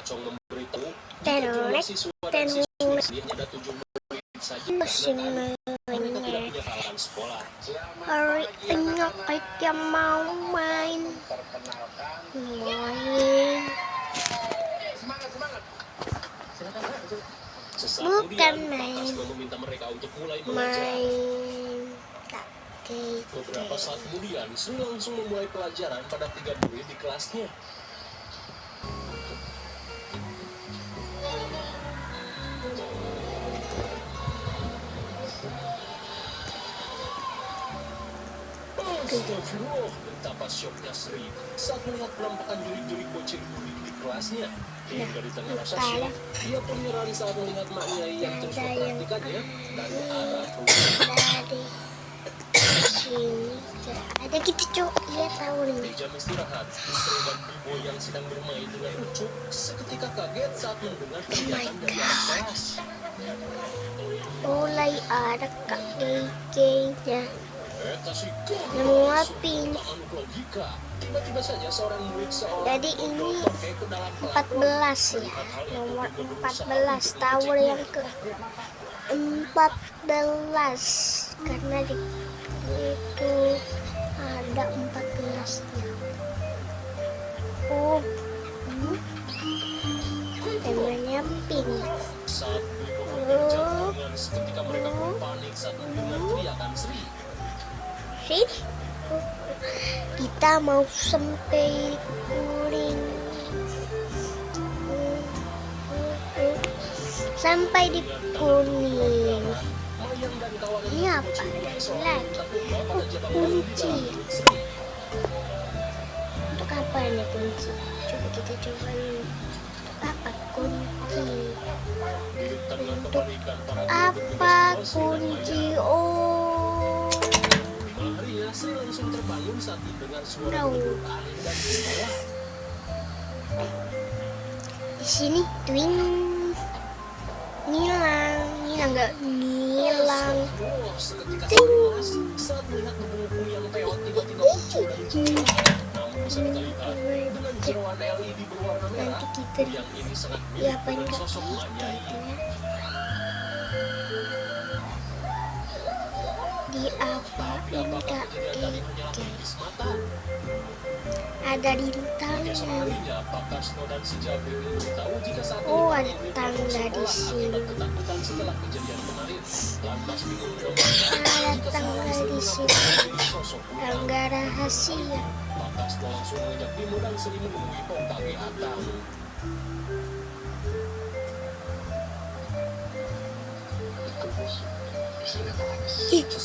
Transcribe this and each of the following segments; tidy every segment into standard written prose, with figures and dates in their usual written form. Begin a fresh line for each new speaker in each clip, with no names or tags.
Chong memberitahu
Tenorek,
siswa dan siswi sendiri ada 7 murid saja
semuanya.
punya kalangan sekolah.
Hari ini kita mau main. Bukan main.
Meminta mereka untuk mulai belajar.
Main.
Beberapa saat kemudian, Sri langsung memulai pelajaran pada 3 murid di kelasnya. Astagfirullah, betapa syoknya Sri saat melihat penampakan juri-juri bocil murid di kelasnya. Hingga di tengah rasa syok, dia pun heran saat melihat maknya yang terus memperhatikannya dan arah
dari sini ada gitu cuk, iya tahu nih.
Di jam istirahat, Sri dan Bibo yang sedang bermain dengan Ucup seketika kaget saat mendengar teriakan dari arah kelas.
Mulai ada kak Gege-nya nguapin.
Tiba-tiba saja seorang murid
Jadi ini 14 ya, nomor 14, tower yang ke 14 karena di itu ada 14-nya. Oh, temanya pink.
Ketika mereka pun panik saat mendengar teriakan Sri.
Kita mau sampai kuning. Sampai di kuning. Ini apa? Lagi kunci. Untuk apa ini kunci? Coba kita coba dulu. Apa kunci? Untuk apa kunci? Oh.
Sri langsung terbangun saat mendengar suara angin dan bawah.
Di sini twing ngilang nggak ngilang.
Seketika Sri saat melihat buku yang peot tiba-tiba muncul dari jendela. Namun bisa kita lihat dengan jeroan LED berwarna merah yang ini sangat mirip dengan sosok Manyai.
Diapain Kak Ege? Ada rintangnya. Oh, ada tangga di sini. Ada tangga di sini. Tangga rahasia. Kaget.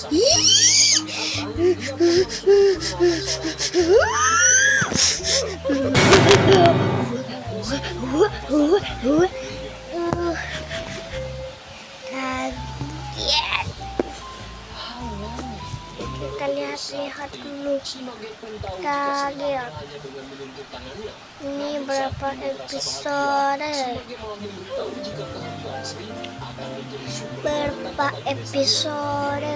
Kita lihat dulu. Kaget. Ini berapa episode? Berapa episode?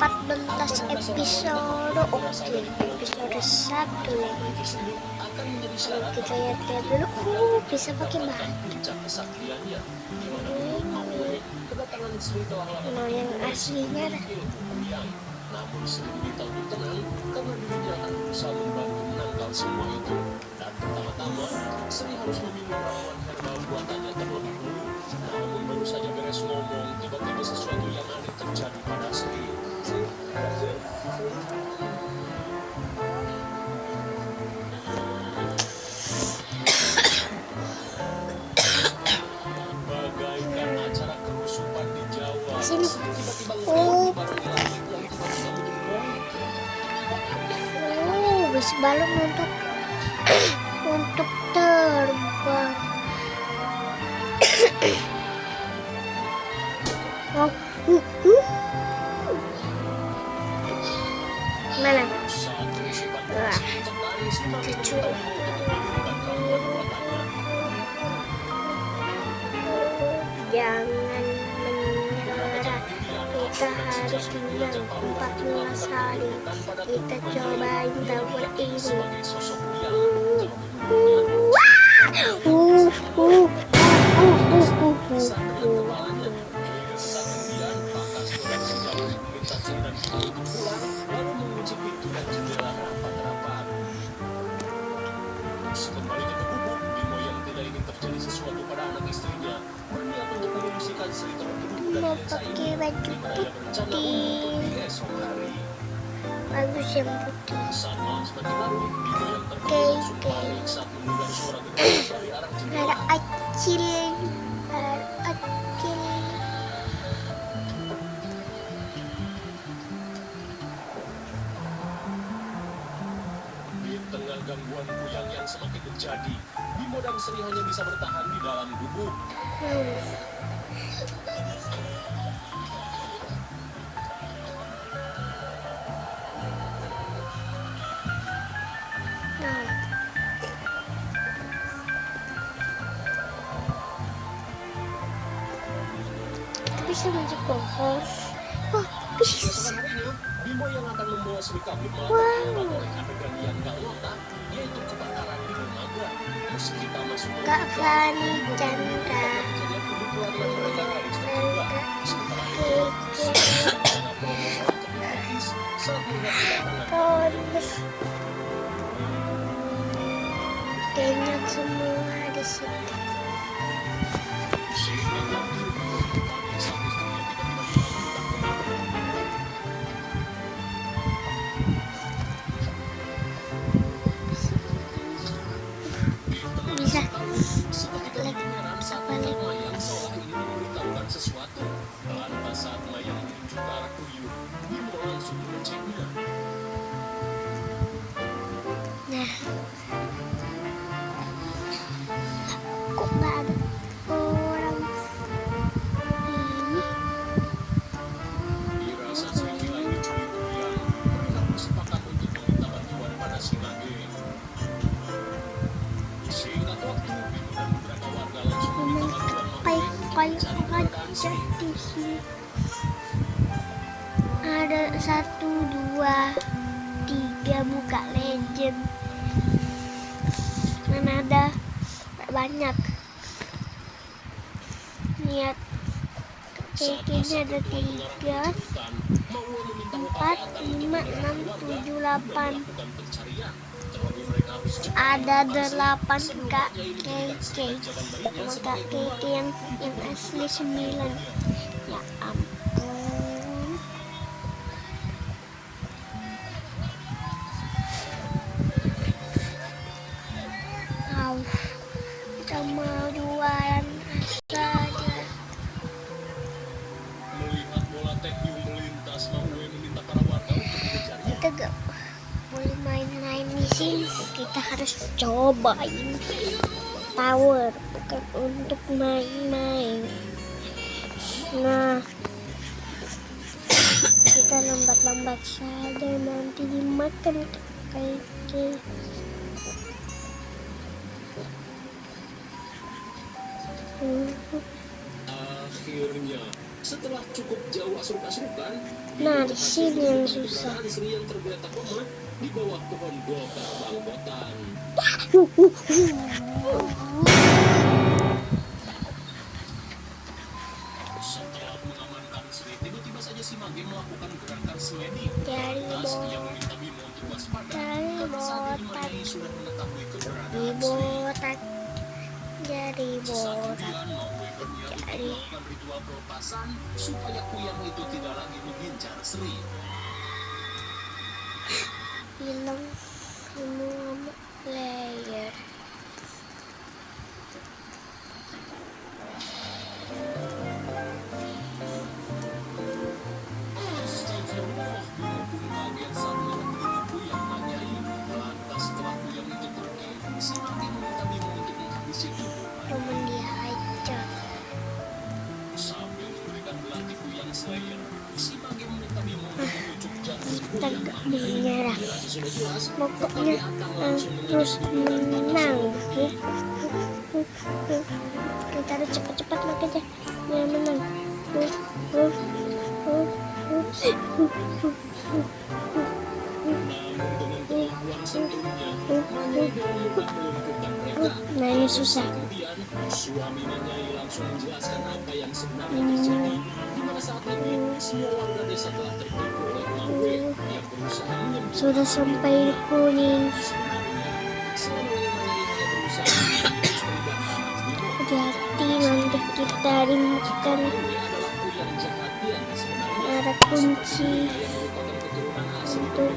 14 episode. Oke, episode 1 ya. Kita lihat dulu. Bisa pakai batu. Nah, yang aslinya
namun Sri diminta untuk tenang karena dirinya akan berusaha membantu menangkal semua itu. Dan pertama-tama Sri harus meminum ramuan herbal buatannya terlebih dulu. Namun baru saja beres ngomong, tiba-tiba sesuatu yang aneh terjadi pada Sri. Bagaikan acara kerusuhan di Jawa.
sini. Bisa balon untuk terbang. Oh, mana? Wah, jangan menyerah. Kita harus menang 14 hari. Kita cobain tower ini.
Kembalinya ke gubuk, Bimo yang tidak ingin terjadi sesuatu pada anak istrinya berniat untuk mengungsikan Sri terlebih dulu dari
Mau
desa
pakai
ini,
baju
di mana ia berencana untuk
putih.
pergi esok hari.
Bagus yang putih.
Saat malam semakin larut, Bimo yang tertidur
Oke,
langsung
oke.
panik saat mendengar suara gemuruh dari arah
Ada
jendela.
acil. Ada acil.
Di tengah gangguan Kuyang yang semakin menjadi, Bimo dan Sri hanya bisa bertahan di dalam gubuk.
Nah, kita bisa masuk pohon. Oh, bisa.
Keesokan harinya, Bimo yang akan membawa Sri kabur malah
Wow.
terlambat oleh adegan yang gak ngotak, yaitu kebakaran di dermaga. Meski tak masuk ke
Kak
lubang,
Fani
Bimo
Chandra.
kejadian pembukuan yang mereka harus terduga. Sementara itu,
Oke.
rencana proposal terlukis saat melihat kedatangan
Kayaknya semua di situ.
sehingga telah diumumkan panik saat istrinya tiba-tiba dibangunkan.
Bisa.
Seketika kedengaran saat
Balik.
Mayang seolah ingin memberitahukan sesuatu. Lantas saat Mayang menuju ke arah Kuyuh, Bimo langsung mengeceknya.
Nah, kok nggak ada orang ini?
Dirasa Sri Vila ini curi Kuyang, mereka bersepakat untuk meminta bantuan pada si Mage. Singkat waktu, Bimo dan beberapa warga langsung meminta bantuan Mage untuk
Kayak
mencari keberadaan
ngaca
Sri.
di sini. Ada 1, 2, 3 buka legend. Mana ada banyak. Lihat,
Saat
ini
asap
ada
mulai mengarah
3,
menuju hutan, Maue meminta
4,
Ata
5,
untuk
6,
mengerahkan warga
7,
guna
8.
melakukan pencarian. Terlebih mereka harus cepat
Ada
menemukan Sri
8
sebelum
Kak
Raja ini menjadikan Sri
Keke.
ajakan bayinya
Sama Kak
sebagai
Keke
tumbal
yang
untuk
asli
menentukan
9.
dunia.
Ya ampun. Au. Kita mau jualan saja.
Melihat bola tekyu melintas, Maue meminta para warga untuk mengejarnya.
Kita gak boleh main-main di sini. Kita harus cobain tower, bukan untuk main-main. Nah, kita lambat-lambat saja, nanti dimakan kayak
Akhirnya, setelah cukup jauh asruk-asrukan,
Nah,
Bimo
di
berhasil
sini yang
menemukan
susah.
keberadaan Sri yang tergeletak lemah di bawah pohon golkar bangkotan. Setelah mengamankan Sri, tiba-tiba saja si Mage melakukan gerakan semedi.
Jadi
Lantas ia meminta Bimo untuk waspada karena saat ini
botak,
Manyai sudah mengetahui
di
keberadaan Sri.
botak, jadi
Sesaat
botak.
kemudian Maue berniat untuk
Jadi.
melakukan ritual pelepasan supaya Kuyang itu tidak lagi mengincar Sri.
Bilang semua player.
Astagfirullah, Bimo pun kaget saat melihat diri Kuyang Manyai. Lantas setelah Kuyang itu pergi, si Mage meminta Bimo untuk menghabisi tubuh.
Cuman dia aja.
Sambil memberikan belati Kuyang Slayer, si Mage meminta Bimo untuk menunjuk jantung
Kita
Kuyang
gak
Mage.
menyerah.
Dirasa sudah jelas,
Pokoknya
Kakak Atang langsung
terus
mengambil Bimo dan
menang.
Mage.
Kita harus cepat-cepat makanya yang menang.
Namun dengan kemampuan sentuhnya, Manyai dengan mudah melumpuhkan mereka.
Nah, ini susah.
Kemudian, suami Manyai langsung menjelaskan apa yang sebenarnya terjadi. Di mana saat ini, semua warga desa telah tertipu oleh Maue yang berusaha menyembuhkan
Sudah sampai kuning.
sebenarnya. Selama Manyai
dari makan ada kunci untuk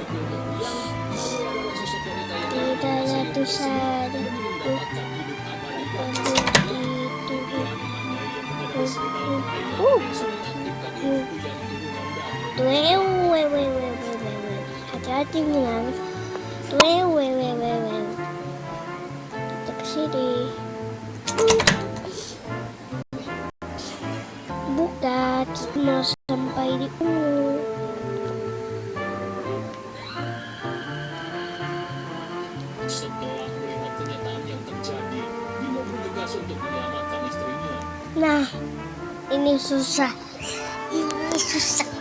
tidak jatuh saja hati-hati bilang kita kesini buka kita mau sampai di ungu.
Setelah melihat kenyataan yang terjadi, Bimo bergegas untuk menyelamatkan istrinya.
Nah, ini susah.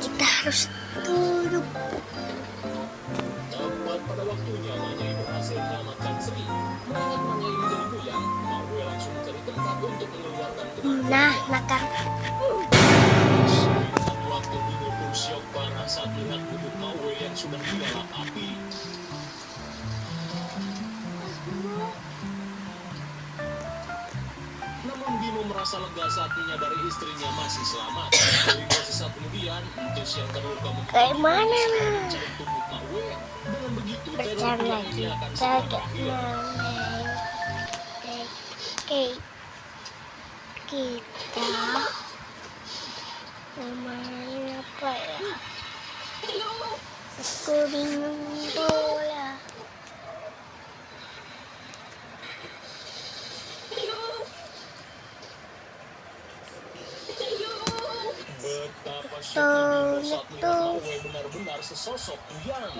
Kita harus duduk.
Tepat pada waktunya Manyai berhasil menyelamatkan Sri. Melihat Manyai menjadi goyang, Maue langsung mencari tempat untuk mengeluarkan kemarahan.
Nah, nakal.
Satu waktu Bimo pun syok parah saat melihat tubuh Maue yang sudah dilalap api. Namun Bimo merasa lega saat menyadari istrinya masih selamat. Hingga sesaat kemudian, Entis yang terluka
Kayak mana nih?
mencari tubuh Maue. Dengan begitu, teror
Bercanda
pria ini akan
kita
segera berakhir.
kita namanya apa ya? Aku bingung bola.
Betapa syoknya Bimo saat melihat Maue benar-benar sesosok kuyang.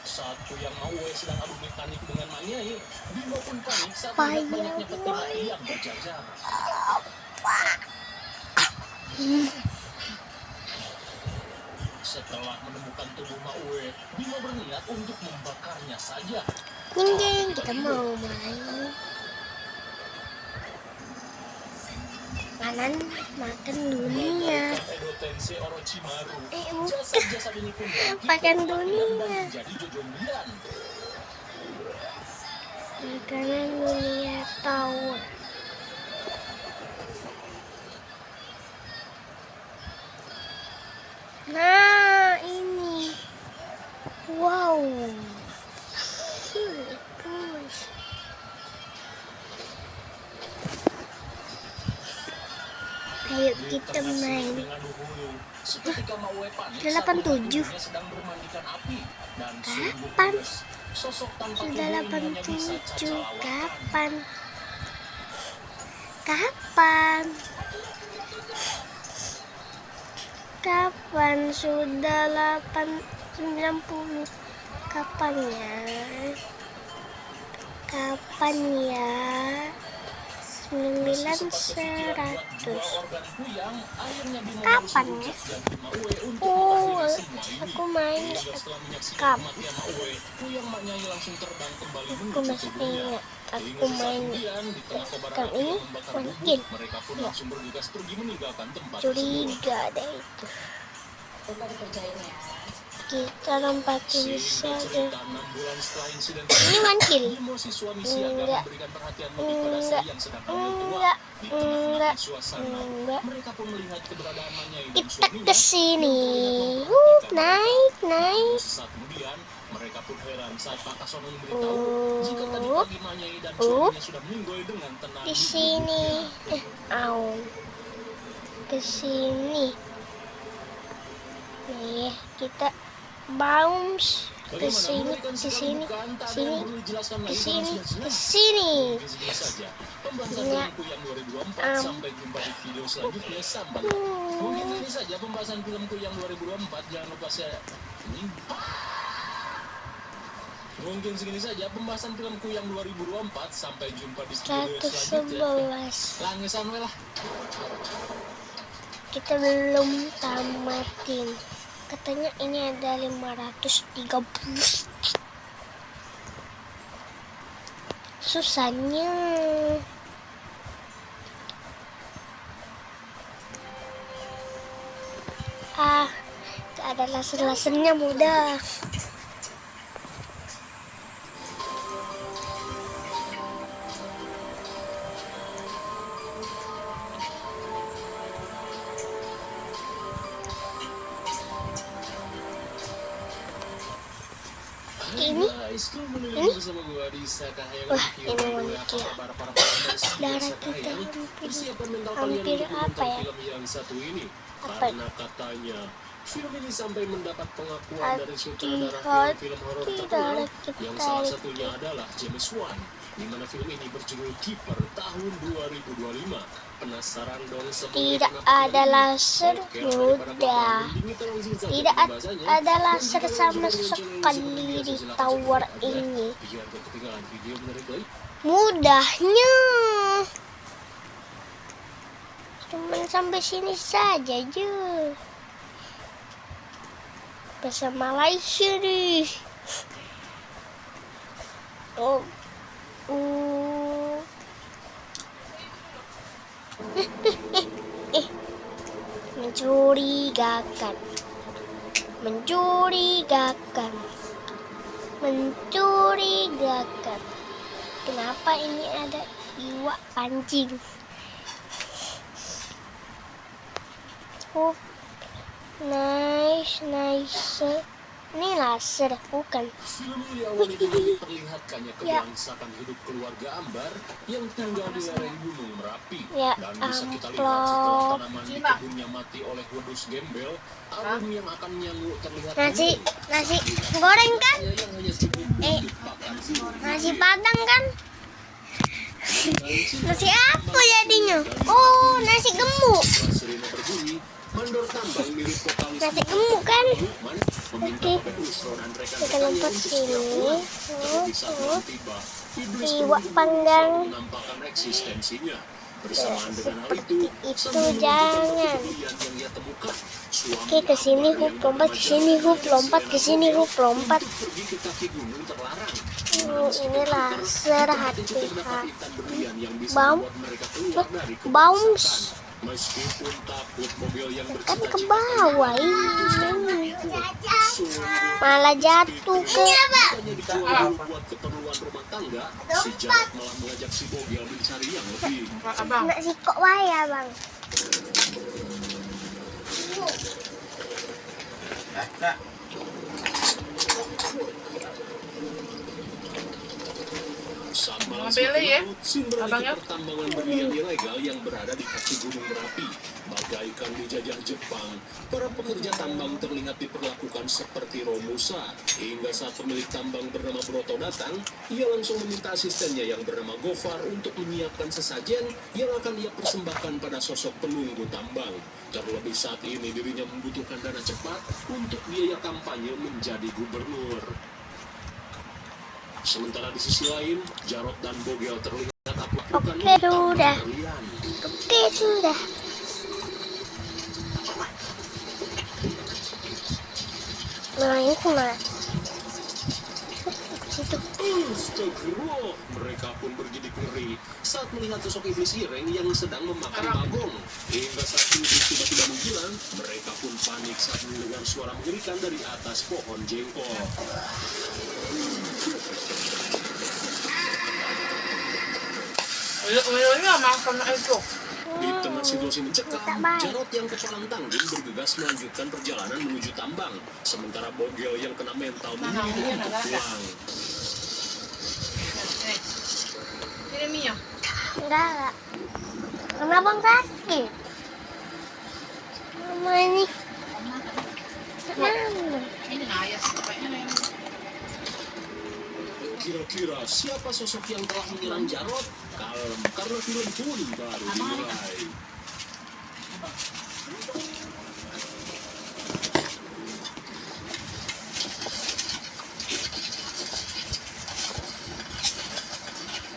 Saat kuyang Maue sedang adu mekanik dengan Manyai, Bimo pun panik saat melihat banyaknya peti mati yang berjajar. Setelah menemukan tubuh Maue, Bimo berniat untuk membakarnya saja.
Jeng, kita mau main. Makan dunia.
Edo Tensei Orochimaru.
Bukan.
Jasa-jasa ini pun bangkit
Makan
dan
dunia.
menjadi jojombian.
Makanan dunia tower. Nah, ini. Wow. Ayo kita main.
Seketika Maue panik
87.
sedang bermandikan api dan sungguh
Kapan?
puas. Sosok tanpa tubuh
Sudah
ini hanya bisa
87.
caca-cacawan.
Kapan sudah 890? Kapan ya? 900. Kapan ya? Oh, aku main kapan? Aku masih ingat. Aku main kan ini mungkin ya. Curiga deh itu. Kita lompatin saja. Ini mantil. Enggak. Kita kesini. Naik.
Mereka pun heran saat Pakason memberitahu jika tadi pagi Manyai dan suaminya sudah meninggoy dengan tenang
Di sini. Kesini. Nih, kita bounce ke sini.
Sampai jumpa di video selanjutnya. Mungkin ini saja pembahasan filmku yang 2024. Jangan lupa share. Mungkin segini saja pembahasan filmku yang 2024. Sampai jumpa di video selanjutnya.
111.
Langisan lah.
Kita belum tamatin. Katanya ini ada 530. Susahnya. Gak ada laser-lasernya mudah. ini
Guys, kau menemukan bersama gua di Sakahayang.
wah ini wanita darah kita
Persiapan mental
hampir
kalian untuk
apa
menonton
ya,
film yang satu ini.
apa
Karena katanya film ini sampai mendapat pengakuan dari
hati
sutradara film horor
hati
terkenal
darah
yang
kita
salah satunya adalah James Wan, di mana film ini berjudul Keeper tahun 2025. Penasaran dong sama
tidak ada laser mudah, tidak ada laser sama sekali di tower ini.
Biar gak ketinggalan video menarik lain.
Mudahnya cuman sampai sini saja je, bahasa Malaysia nih. Oh, mencurigakan, mencurigakan, mencurigakan. Kenapa ini ada iwak pancing? Oh, nice. Ini laser bukan?
Film di awal itu diperlihatkannya kebangsakan hidup keluarga Ambar yang tinggal di lereng Gunung Merapi.
Ya
Dan bisa kita lihat setelah
ampun.
tanaman di kebunnya mati oleh wedus gembel, arum yang akan nyanggu terlihat
Nasi goreng kan?
yang hanya cukup dipakan
Nasi padang kan? Nasi apa jadinya? Oh, nasi gemuk.
Sirine berbunyi, mandor tambang mirip vokalis
Nasi gemuk kan?
meminta
Oke.
Bapak Usron dan rekan
Kita lompat sini.
Tapi saat malam tiba, iblis
Iwak
penunggu
panggang.
menampakkan eksistensinya. Bersamaan dengan hal itu,
Itu
sambil
jangan.
kemudian yang ia temukan, suami
Oke, ke sini
Ambar
hub
yang
lompat, ke sini hub lompat, ke sini hub lompat.
untuk pergi ke kaki gunung terlarang.
Ini laser hati-hati.
Baum,
Baum. Bounce.
meskipun takut mobil yang
Kan
bercita-cita
ke bawah ini. Malah jatuh ke.
hanya dijual buat keperluan rumah tangga, si Jarod malah mengajak si Bogel mencari yang lebih.
Nak sikok waya bang.
Sama
Pilih ya,
sumber
abangnya.
pertambangan berlian ilegal yang berada di kaki Gunung Merapi. Bagaikan dijajah Jepang, para pekerja tambang terlihat diperlakukan seperti Romusa. Hingga saat pemilik tambang bernama Broto datang, ia langsung meminta asistennya yang bernama Gofar untuk menyiapkan sesajen yang akan ia persembahkan pada sosok penunggu tambang. Terlebih saat ini dirinya membutuhkan dana cepat untuk biaya kampanye menjadi gubernur. Sementara di sisi lain, Jarod dan Bogel terlihat melakukan
Oke, sudah.
berlian.
Oke sudah. Nah ini kemana? Situ.
Astagfirullah, mereka pun bergidik ngeri saat melihat sosok iblis ireng yang sedang memakan bagong. Hingga saat iblis tiba-tiba menghilang, mereka pun panik saat mendengar suara mengerikan dari atas pohon jengkol.
Udah makan itu.
Di tengah situasi mencekam,
Tak baik.
Jarod yang kepalang tanggung bergegas melanjutkan perjalanan menuju tambang, sementara Bogel yang kena mental memilih untuk pulang.
Ini minyak.
Enggak. Kenapa bang sakit? Mama ini. Kenapa?
Ini ayas.
Kira-kira siapa sosok yang telah menyerang Jarod? Kalem, karena film pun baru dimulai.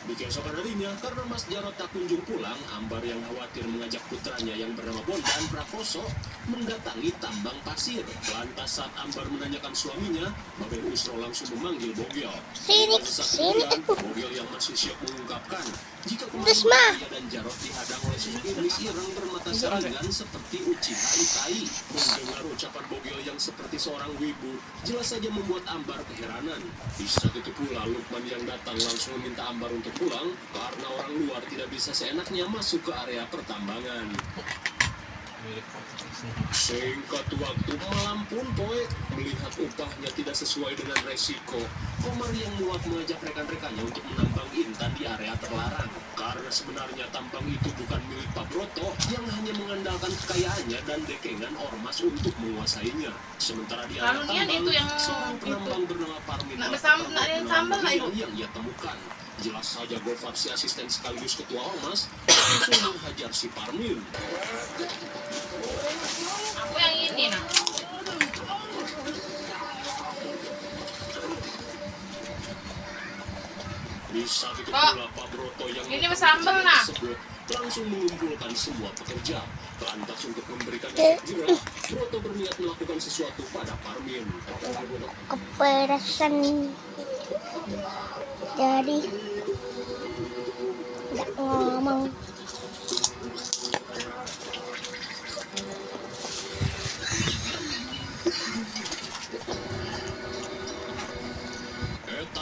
Di keesokan harinya, karena Mas Jarod tak kunjung pulang, Ambar yang khawatir mengajak putranya yang bernama Bondan Prakoso mendatangi tambang pasir. Lantas saat Ambar menanyakan suaminya, Babe Usro langsung memanggil Bogel.
Sini, sini.
Bogel yang masih siap mengungkapkan jika
Terus, Ma.
ia dan Jarod dihadang oleh sosok iblis ireng bermata saringan seperti Uchiha Itai. Mendengar ucapan Bogel yang seperti seorang wibu, jelas saja membuat Ambar keheranan. Di saat itu pula Lukman yang datang langsung meminta Ambar untuk pulang karena orang luar tidak bisa seenaknya masuk ke area pertambangan. Singkat waktu malam pun Boy melihat upahnya tidak sesuai dengan resiko. Komar yang muak mengajak rekan-rekannya untuk menambang intan di area terlarang. Karena sebenarnya tambang itu bukan milik Pak Broto yang hanya mengandalkan kekayaannya dan dekengan ormas untuk menguasainya. Sementara di area
Lalu itu
tambang,
yang
seorang
itu.
penambang bernama Parmin
Nak
melakukan
nak yang
penambangan
sambal lah itu.
yang ia temukan. Jelas saja Gofar si asisten sekaligus ketua ormas langsung menghajar si Parmin.
Aku yang ini nak.
Di saat itu
Kak,
pula Pak Broto yang
ini
melakukan
sambal,
kejadian
nak.
tersebut langsung mengumpulkan semua pekerja. Lantas untuk memberikan efek jerah, Broto berniat melakukan sesuatu pada Parmin.
Keperasan jadi nggak ngomong.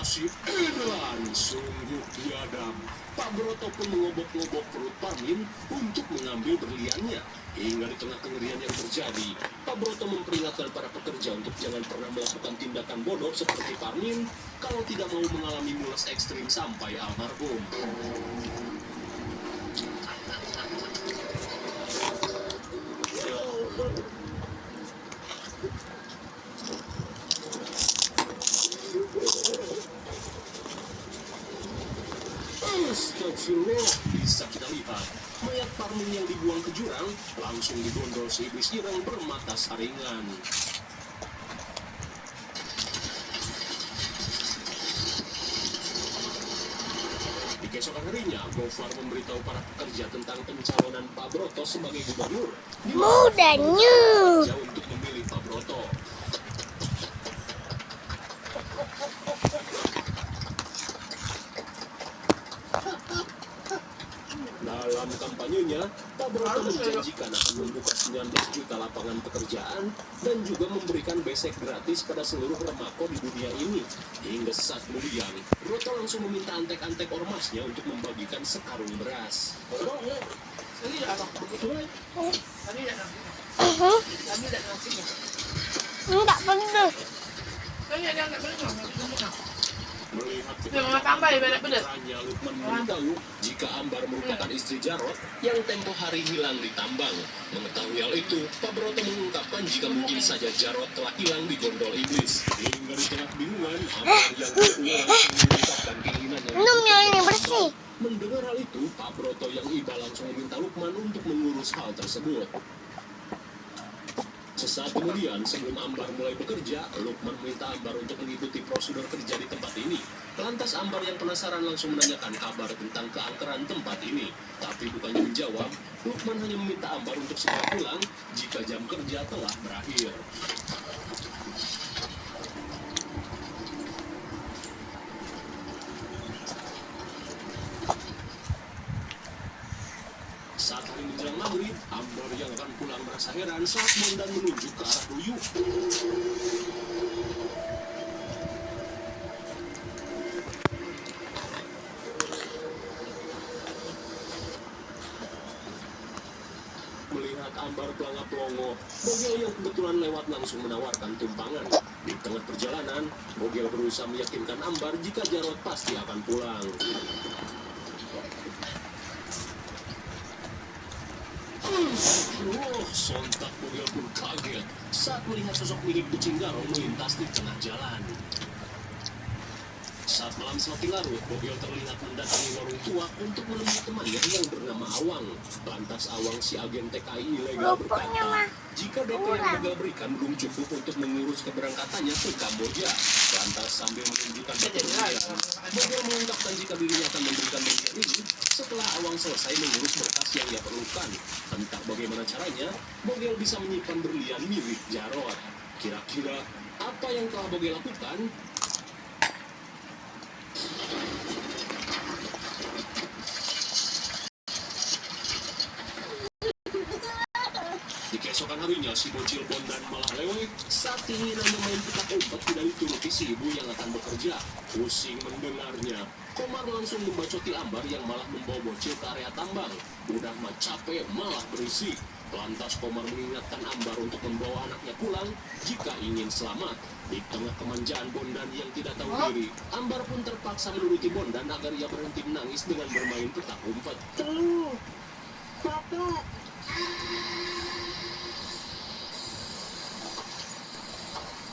Si Edelan sungguh biadab. Pak Broto pun mengobok-ngobok perut Parmin untuk mengambil berliannya. Hingga di tengah kengerian yang terjadi, Pak Broto memperingatkan para pekerja untuk jangan pernah melakukan tindakan bodoh seperti Parmin kalau tidak mau mengalami mulas ekstrim sampai almarhum. Astagfirullah, bisa kita lihat mayat Parmin yang dibuang ke jurang langsung digondol si iblis ireng bermata saringan. Di keesokan harinya, Gofar memberitahu para pekerja tentang pencalonan Pak Broto sebagai gubernur.
Mudahnya.
Pekerja untuk memilih Pak Broto. Dalam kampanyenya, Pak Broto menjanjikan akan membuka 19 juta lapangan pekerjaan dan juga memberikan besek gratis pada seluruh remako di dunia ini. Hingga sesaat kemudian, Broto langsung meminta antek-antek ormasnya untuk membagikan sekarung beras.
Tadi dah apa? Tadi dah nasi. Tadi dah nasi.
Enggak pedes.
Tadi ada enggak benar.
Melihat
Ya, Mama tambah ya, pedas.
putranya Lukman memberitahu jika Ambar merupakan istri Jarot yang tempo hari hilang di tambang. Mengetahui hal itu, Pak Broto mengungkapkan jika mungkin saja Jarot telah hilang di gondol iblis. Hingga di tengah kebingungan, Ambar yang kedua langsung mengungkapkan keinginannya.
Minumnya ini bersih.
Mendengar hal itu, Pak Broto yang iba langsung meminta Lukman untuk mengurus hal tersebut. Sesaat kemudian, sebelum Ambar mulai bekerja, Lukman meminta Ambar untuk mengikuti prosedur kerja di tempat ini. Lantas Ambar yang penasaran langsung menanyakan kabar tentang keangkeran tempat ini. Tapi bukannya menjawab, Lukman hanya meminta Ambar untuk segera pulang jika jam kerja telah berakhir. Saat hari menjelang maghrib, Ambar yang akan pulang merasa heran saat Bondan menunjuk ke arah Duyung. Melihat Ambar pelangap-pelongo, Bogel yang kebetulan lewat langsung menawarkan tumpangan. Di tengah perjalanan, Bogel berusaha meyakinkan Ambar jika Jarot pasti akan pulang. Sontak Bogel pun kaget saat melihat sosok mirip kucing garong melintas di tengah jalan. Saat malam semakin larut, Bogel terlihat mendatangi warung tua untuk menemui temannya yang bernama Awang. Lantas Awang si agen TKI ilegal berkata, jika DP yang Bogel berikan belum cukup untuk mengurus keberangkatannya ke Kamboja. Lantas sambil menunjukkan berlian, Bogel mengungkapkan jika dirinya akan memberikan berlian ini setelah Awang selesai mengurus berkas yang ia perlukan. Entah bagaimana caranya, Bogel bisa menyimpan berlian milik Jarot. Kira-kira apa yang telah Bogel lakukan? Di keesokan harinya, si bocil Bondan malah lewek saat keinginannya main petak umpet tidak dituruti si ibu yang akan bekerja. Pusing mendengarnya, Komar langsung membacoti Ambar yang malah membawa bocil ke area tambang. Udah mah capek, malah berisik. Lantas Komar mengingatkan Ambar untuk membawa anaknya pulang jika ingin selamat. Di tengah kemanjaan Bondan yang tidak tahu diri, Ambar pun terpaksa menuruti Bondan agar ia berhenti menangis dengan bermain petak umpet.
Tuh, Papa.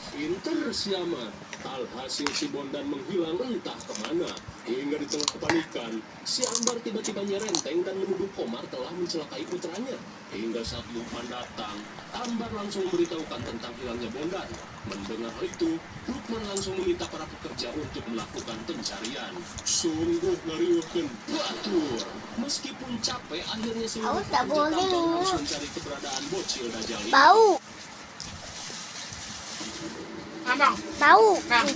Pinter si Amar. Alhasil si Bondan menghilang entah kemana. Hingga di tengah kepanikan, si Ambar tiba-tiba nyerenteng dan menuduh Komar telah mencelakai putranya. Hingga saat Lukman datang, Ambar langsung memberitahukan tentang hilangnya Bondan. Mendengar hal itu, Lukman langsung meminta para pekerja untuk melakukan pencarian. Sungguh ngeriuhkeun batur. Meskipun capek, akhirnya seluruh
Aku tak
pekerja
boleh
tambang
minum.
harus mencari keberadaan bocil Dajali.
Bau,
Abang,
bau.
Bang.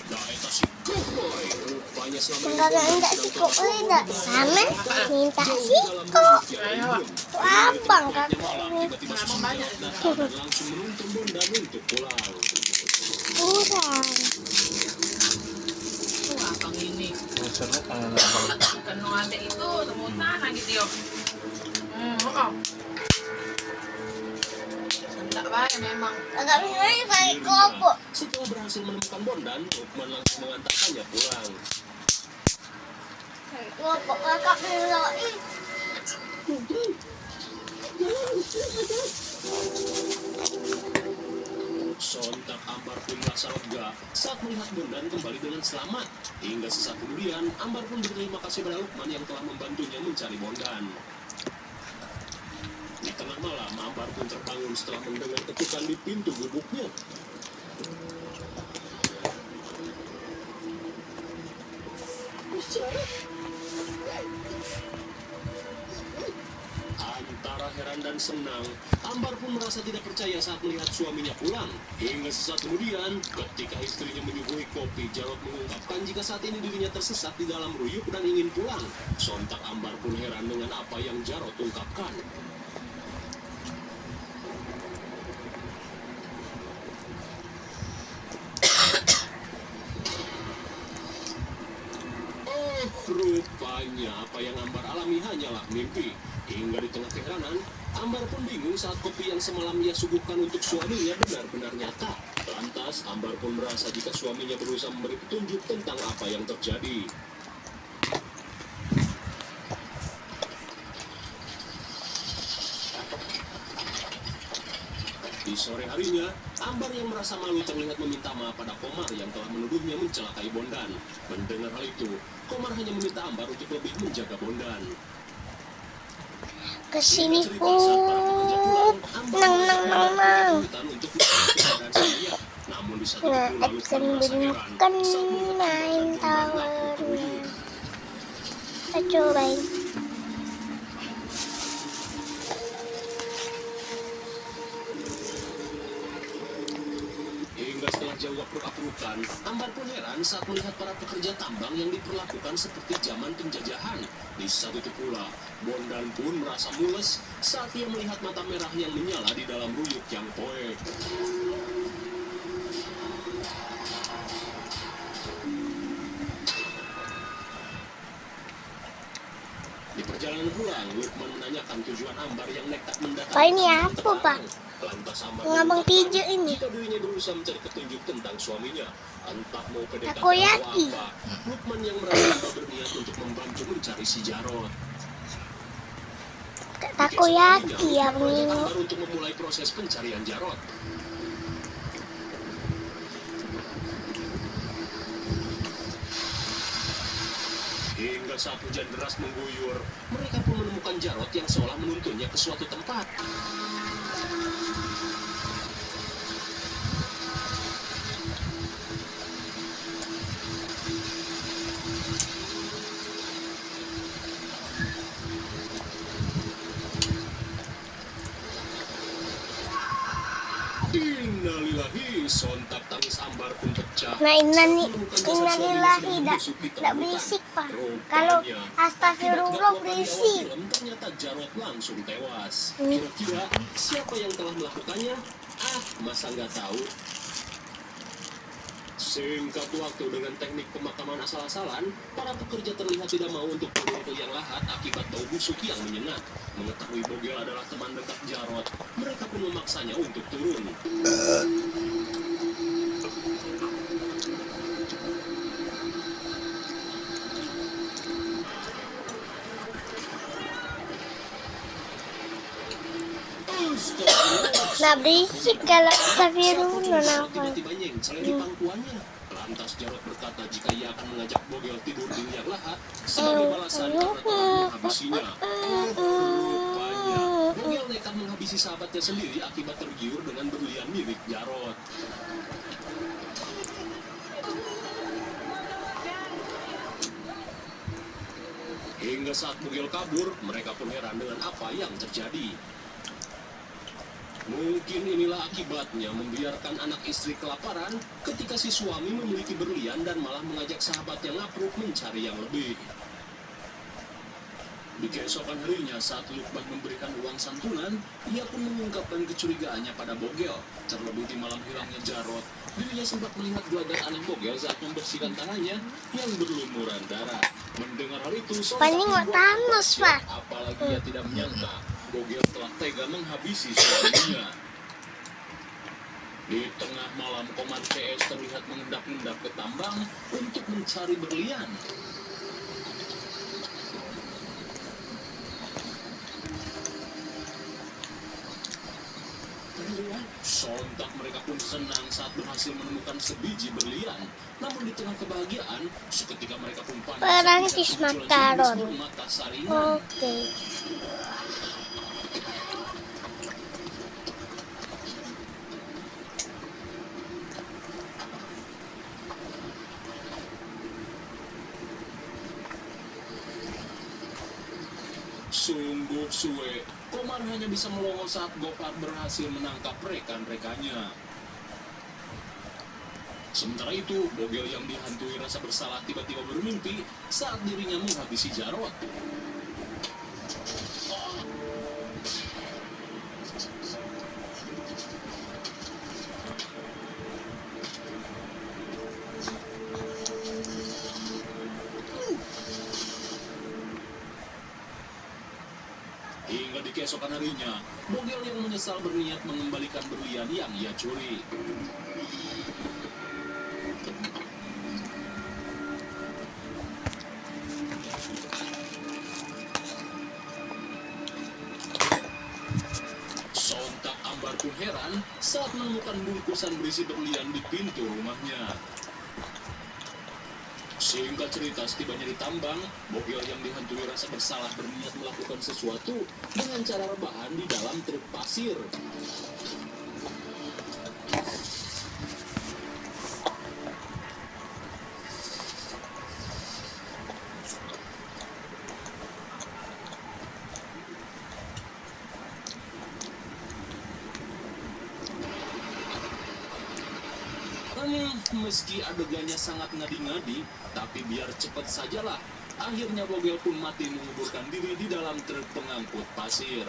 Daeta si Cowboy. Rupanya selama ini
Enggak
Bondan
enggak
sedang
siko enggak sama minta
jauh di
siko.
dalam rumah yang lembut.
Tuh abang
Tengahnya
kakak
malam,
ini
tiba-tiba si Jarot datang dan langsung menuntun Bondan untuk pulang.
kurang.
Tuh, abang ini.
Seru kangen abang.
Bukan no ada itu, temutan lagi dia. Oh. Sandak baik memang.
Agak mirip kayak kopo.
Setelah berhasil menemukan Bondan, Lukman langsung mengantarkannya pulang.
Kopo kakak mirip.
Sontak Ambar pun merasa lega saat melihat Bondan kembali dengan selamat. Hingga sesaat kemudian, Ambar pun berterima kasih pada Lukman yang telah membantunya mencari Bondan. Di tengah malam, Ambar pun terbangun setelah mendengar ketukan di pintu gubuknya. Antara heran dan senang, Ambar pun merasa tidak percaya saat melihat suaminya pulang. Hingga sesaat kemudian, ketika istrinya menyuguhi kopi, Jarot mengungkapkan jika saat ini dirinya tersesat di dalam ruyuk dan ingin pulang. Sontak Ambar pun heran dengan apa yang Jarot ungkapkan. Rupanya apa yang Ambar alami hanyalah mimpi. Hingga di tengah keheranan, Ambar pun bingung saat kopi yang semalam ia suguhkan untuk suaminya benar-benar nyata. Lantas, Ambar pun merasa jika suaminya berusaha memberi petunjuk tentang apa yang terjadi. Di sore harinya, Ambar yang merasa malu terlihat meminta maaf pada Komar yang telah menuduhnya mencelakai Bondan. Mendengar hal itu, Komar hanya meminta Ambar untuk lebih menjaga Bondan.
Kesini
Singkat cerita,
pun.
saat para pekerja pulang, Ambar
Nang
merasa
nang nang
mendapat
nang.
kesulitan untuk mencari keadaan saya. Namun di satu
Nah,
waktu lalu
akan
merasa heran
menemukan
saat melihat Ambar
main
dan Bondan
towernya.
lapor ke Ruyuk.
Kita cobain.
Hingga setelah jauh apruk-aprukan, Ambar pun heran saat melihat para pekerja tambang yang diperlakukan seperti zaman penjajahan. Di saat itu pula, Bondan pun merasa mules saat ia melihat mata merah yang menyala di dalam ruyuk yang poek. Di perjalanan pulang, Lukman menanyakan tujuan Ambar yang nekat mendatangi.
Pak, ini apa, Pak?
Lantas Ambar
Ngabang
mengungkapkan
tiga ini.
jika dirinya berusaha mencari petunjuk tentang suaminya. Entah mau PDKT
Takoyaki.
atau apa, Lukman yang merasa Ambar berniat untuk membantu mencari si Jarot.
Takoyaki ya
Keesokan harinya, Lukman
ini.
mengajak Ambar untuk memulai proses pencarian Jarot. Hingga saat hujan deras mengguyur, mereka pun menemukan Jarot yang seolah menuntunnya ke suatu tempat. Innalillahi, sontak tangis Ambar pun pecah.
Nah,
Menemukan jasad suaminya
innalillahi
sedang
dak
membusuk di tengah
dak
hutan.
berisik, Pak.
Rupanya,
Kalau
akibat
astagfirullah
gak kuat di awal
berisik.
film, ternyata Jarot langsung tewas.
Ini.
Kira-kira siapa yang telah melakukannya? Ah, masa nggak tahu? Singkat waktu dengan teknik pemakaman asal-asalan, para pekerja terlihat tidak mau untuk turun ke liang lahat akibat bau busuk yang menyengat. Mengetahui Bogel adalah teman dekat Jarot, mereka pun memaksanya untuk turun.
Nah berisik kalau astagfirullah
Jarot
nafas.
tiba-tiba nyengsel di pangkuannya. Lantas Jarot berkata jika ia akan mengajak Bogel tidur di liang lahat sebagai balasan karena telah menghabisinya. Rupanya, Bogel nekat menghabisi sahabatnya sendiri akibat tergiur dengan berlian milik Jarot. Hingga saat Bogel kabur, mereka pun heran dengan apa yang terjadi. Mungkin inilah akibatnya membiarkan anak istri kelaparan ketika si suami memiliki berlian dan malah mengajak sahabatnya ngapruk mencari yang lebih. Di keesokan harinya saat Lukman memberikan uang santunan, ia pun mengungkapkan kecurigaannya pada Bogel. Terlebih di malam hilangnya Jarot, dirinya sempat melihat gelagat aneh Bogel saat membersihkan tangannya yang berlumuran darah. Mendengar hal itu,
Paling nggak Thanos, Pak.
apalagi ia tidak menyangka Bogel telah tega menghabisi suaminya. Di tengah malam, Komar CS terlihat mengendap-endap ke tambang untuk mencari berlian. Sontak mereka pun senang saat berhasil menemukan sebiji berlian. Namun di tengah kebahagiaan, seketika mereka pun panik saat
Perancis
melihat munculnya
makaron.
jenis mata saringan.
Oke.
Sungguh suwe, Komar hanya bisa melongo saat Gopar berhasil menangkap rekan-rekannya. Sementara itu, Bogel yang dihantui rasa bersalah tiba-tiba bermimpi saat dirinya menghabisi Jarot. Hingga di keesokan harinya, Bogel yang menyesal berniat mengembalikan berlian yang ia curi. Sontak Ambar pun heran saat menemukan bungkusan berisi berlian di pintu rumahnya. Singkat cerita, setibanya di tambang, Bogel yang dihantui rasa bersalah berniat melakukan sesuatu dengan cara rebahan di dalam truk pasir. Meski adegannya sangat ngadi-ngadi, tapi biar cepat sajalah. Akhirnya Bogel pun mati menguburkan diri di dalam truk pengangkut pasir.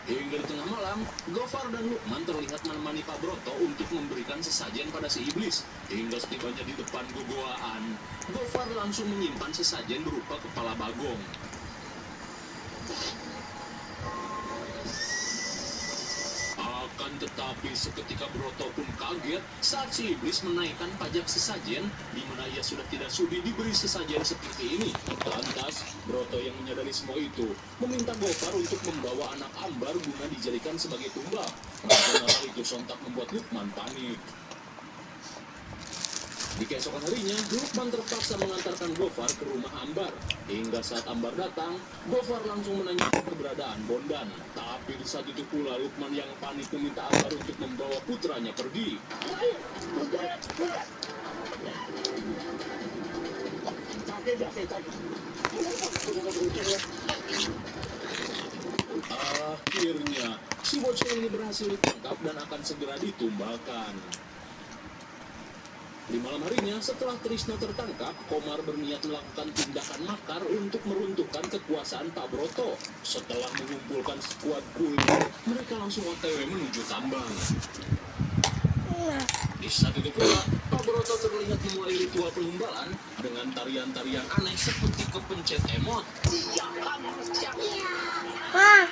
Hingga di tengah malam, Gofar dan Lukman terlihat menemani Pak Broto untuk memberikan sesajen pada si iblis. Hingga setibanya di depan gogoaan, Gofar langsung menyimpan sesajen berupa kepala bagong. Akan tetapi seketika Broto pun kaget saat si iblis menaikkan pajak sesajen di mana ia sudah tidak sudi diberi sesajen seperti ini. Lantas, Broto yang menyadari semua itu meminta Gofar untuk membawa anak Ambar guna dijadikan sebagai tumbal. Namun hal itu sontak membuat Lukman panik. Di keesokan harinya, Lukman terpaksa mengantarkan Gofar ke rumah Ambar. Hingga saat Ambar datang, Gofar langsung menanyakan keberadaan Bondan. Tapi di saat itu pula Lukman yang panik meminta Ambar untuk membawa putranya pergi. Akhirnya, si bocil ini berhasil ditangkap dan akan segera ditumbalkan. Di malam harinya, setelah Trisno tertangkap, Komar berniat melakukan tindakan makar untuk meruntuhkan kekuasaan Pak Broto. Setelah mengumpulkan sekuat kulit, mereka langsung OTW menuju tambang.
Nah,
Di saat itu pula, Pak Broto terlihat memulai ritual penumbalan dengan tarian-tarian aneh seperti kepencet emot.
Wah,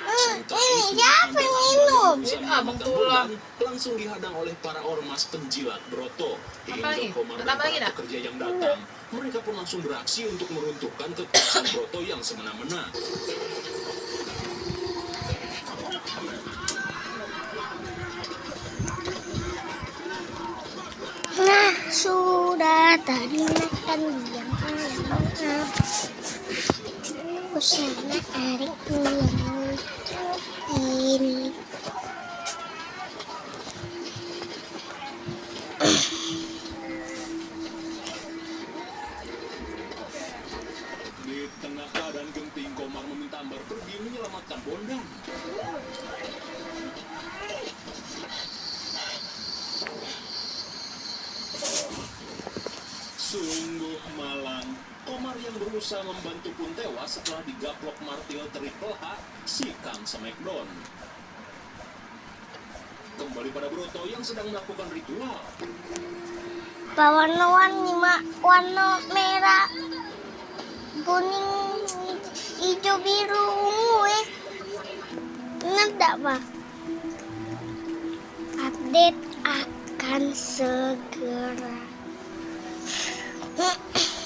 ini siapa yang minum?
Urusan
Abang
memakan
tulang.
bondan langsung dihadang oleh para ormas penjilat Broto.
Apa lagi?
Hingga Komar dan
Tambah lagi
para
dah?
pekerja yang datang, mereka pun langsung beraksi untuk meruntuhkan kekuasaan Broto yang semena-mena.
Nah, sudah tadi makan diam ayam. Usana Erik ini.
Di tengah keadaan genting, Komar meminta Ambar pergi menyelamatkan Bondan. Sungguh malang, Komar yang berusaha membantu pun tewas setelah digaplok martil Triple H, si Kang Smackdown. Kembali pada Broto yang sedang melakukan ritual.
Warna-warni warna merah, kuning, hijau, biru, ungu Ingat gak Pak? Update akan segera.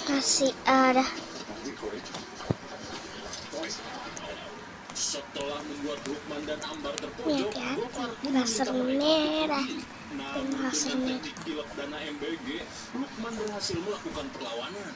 Masih ada.
Setelah membuat Lukman dan Ambar terpojok,
Hati-hati,
Gopar pun
laser
meminta mereka
merah.
pergi. Namun
Laser
dengan
merah.
teknik kilap dana MBG, Lukman berhasil melakukan perlawanan.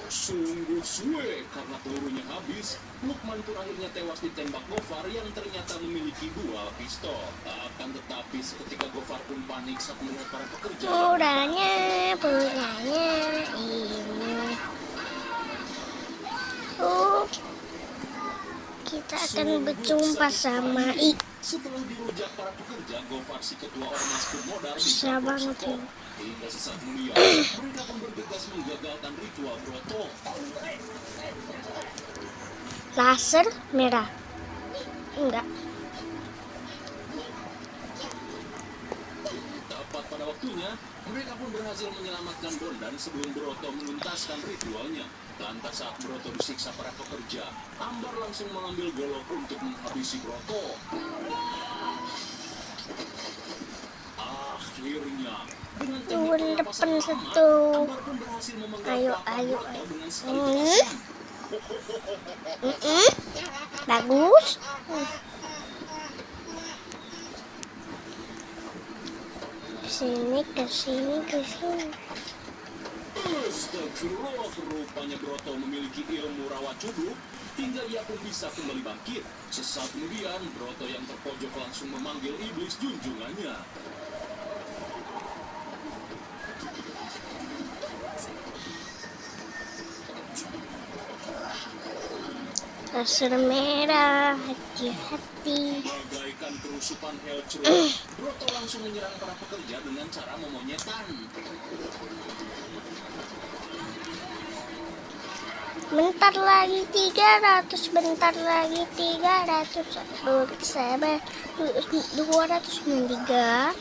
Sungguh suwe karena pelurunya habis, Lukman pun akhirnya tewas ditembak Gofar yang ternyata memiliki dual pistol. Akan tetapi seketika Gofar pun panik saat melihat para pekerja.
Puranya ini. Kita akan berjumpa sama
Setelah dirujak para pekerja, Gofar si ketua ormas pun modal
Susah
ditabrak
banget
sekop.
ini.
Hingga sesaat kemudian, mereka pun bergegas menggagalkan ritual Broto.
laser merah. Enggak.
Tepat pada waktunya, mereka pun berhasil menyelamatkan Bondan sebelum Broto menuntaskan ritualnya. Lantas saat Broto disiksa para pekerja, Ambar langsung mengambil golok untuk menghabisi Broto. Akhirnya, dengan teknik pernapasan
Depan
lama,
satu.
Ambar pun berhasil memenggal
Ayo,
pelapar
ayo,
Broto
ayo.
dengan sekali jelasan.
Bagus. Sini ke sini ke sini.
Astagfirullah, rupanya Broto memiliki ilmu rawat cubuk hingga ia pun bisa kembali bangkit. Sesaat kemudian, Broto yang terpojok langsung memanggil iblis junjungannya.
Laser merah, hati-hati.
Bagaikan kerusupan Hellcrow, Broto langsung menyerang para pekerja dengan cara memonyetan.
Bentar lagi 300, bentar lagi 300. Saya 293.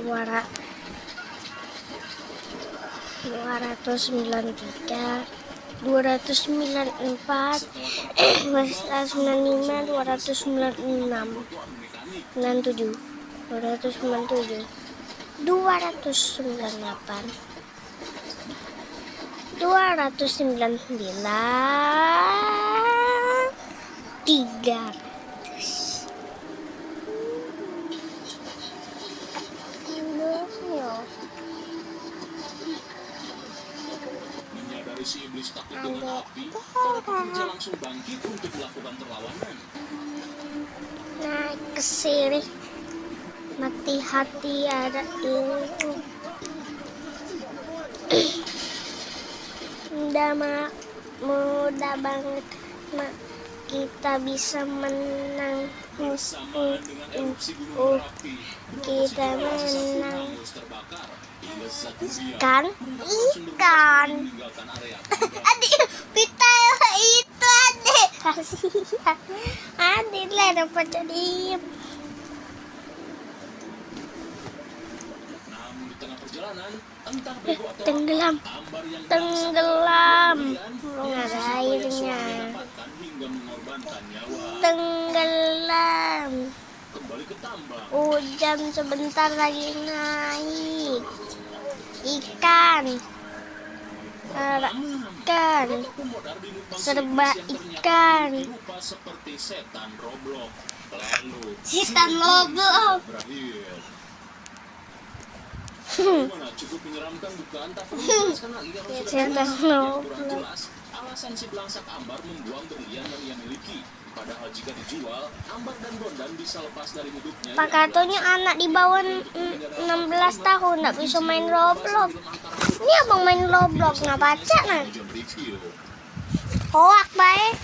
293. 294, 295, 296, 97, 297, 298, 299, 300.
Menyadari si iblis takut dengan api, para pekerja langsung bangkit untuk melakukan perlawanan.
Naik ke sini, mati hati ada ini. Mudah banget kita bisa menang.
Bersamaan dengan erupsi Gunung Merapi,
Kita
beberapa sisa
menang.
hangus terbakar hingga sesaat
Ikan,
kemudian
ikan.
meninggalkan area.
Adik, pita itu adik. Kasihan. Adik lah dapat jadi.
Namun di tengah perjalanan, entah bego atau
Tenggelam.
ambar yang
Tenggelam.
kemudian
Nggak ada
susah payah
airnya.
seorang didapatkan hingga mengorbankan nyawa.
Tenggelam.
Kembali ke tambang.
Hujan sebentar lagi naik. Ikan. Ikan.
Pemodar di Numpang
Serba
Sirkus yang ternyata
ikan.
memiliki rupa seperti setan Roblox. Lalu
Setan Roblox.
berakhir. Gimana? Cukup menyeramkan bukan? Tapi menjelaskan lagi kalau sudah
Setan
jelas, yang kurang
Roblox.
jelas alasan si belangsak ambar membuang berlian yang ia miliki. Padahal jika dijual, ambar dan bondan bisa lepas dari hidupnya.
Pak katanya anak di bawah 16 tahun nggak bisa main Roblox. Ini abang main Roblox nggak baca nah. Hoak baik.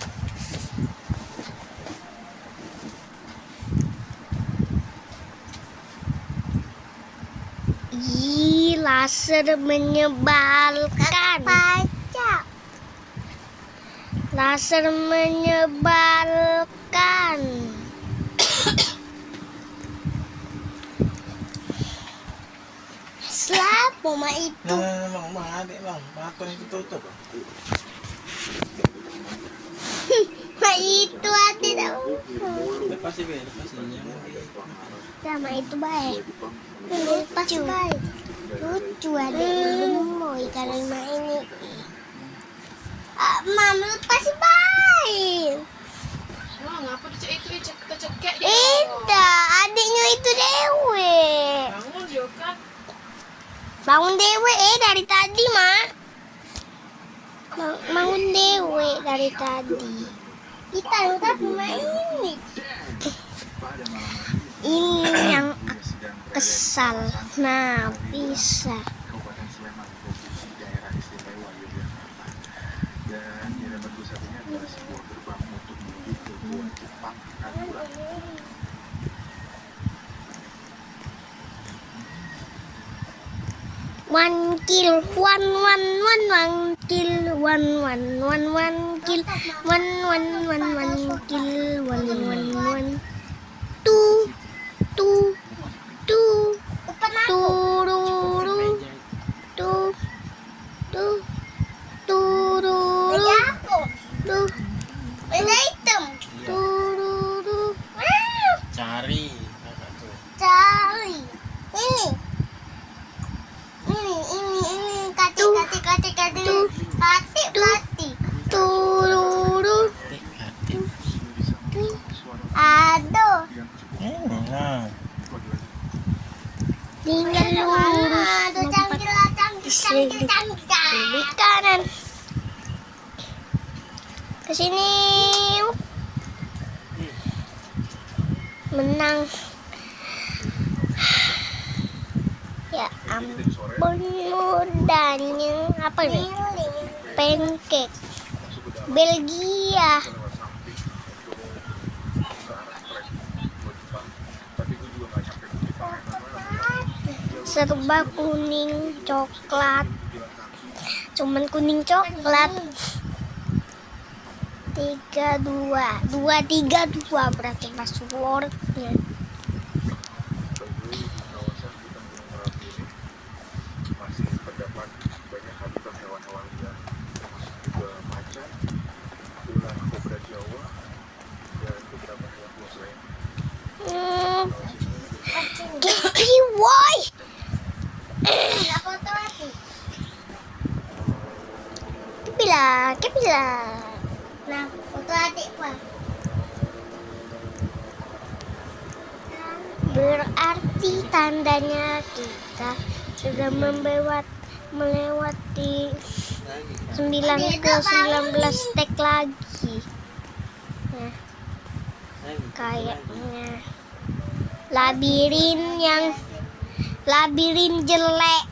Ih, laser menyebalkan. Baca. Laser menyebalkan. Siapa mah itu?
Bang, adik bang, mata yang tutup.
Mah itu adik tahu.
Lepas sih, lepas ini.
Sama itu baik. Lucu. Lucu adik gemoy kalau main ini. Mama lepas baik.
Nah, ngapa itu cekek dia?
Indah, adiknya itu Dewe.
Bangun dia kan.
Bangun Dewe dari tadi, Mak. Bangun Dewe dari tadi. Kita udah main ini. Ini yang kesal. Nah, bisa.
Kabupaten Sleman, provinsi daerah istimewa Yogyakarta. Dan di hadapan gue saat ini adalah sebuah gerbang untuk menuju ke Gua Jepang Kanura.
One kill, one kill, one kill, one. Two, two, two, tururu, two, two, tururu, two, tururu.
Cari.
Cari. Ini. Kati. Tururu. Aduh.
Nah,
Tinggal lurus. Di kanan. Ke sini. Menang. Ya ampun mudanya. Apa nih? Pancake. Belgia. Serba kuning coklat. Cuman kuning coklat. 2-3-2 berarti passwordnya.
Masih terdapat banyak habitat hewan-hewan liar, termasuk juga macan, ular kobra Jawa, dan beberapa hewan buas lainnya.
Gapi woi. Kepila. Nah, foto adik Pak. Berarti tandanya kita sudah melewati 9 ke 19 stek lagi. Nah, kayaknya labirin jelek.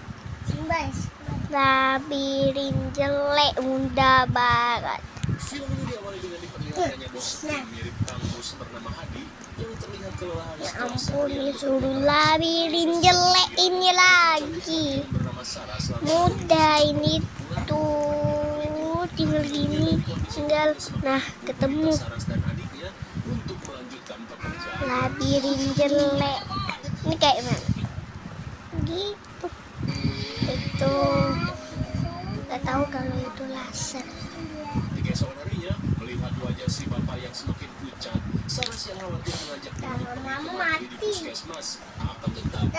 Labirin jelek mudah banget.
Film ini diawali dengan diperlihatkan rekannya bos setim mirip Kang Mus bernama Hadi yang terlihat kelelahan
Ya
setelah
ampun,
seharian
disuruh labirin jelek ini lagi.
yang bernama Sarah selama
Mudah ini tuh, tinggal gini, tinggal, nah ketemu.
Saras dan adiknya untuk melanjutkan pekerjaan.
Labirin jelek. Ini kayak mana? Gitu. Itu nggak tahu kalau itu laser.
Di keesokan harinya, melihat wajah si bapak yang semakin pucat, Saras yang khawatir mengajak
Sama
pergi
mama
ke
mati.
puskesmas. Akan tetapi,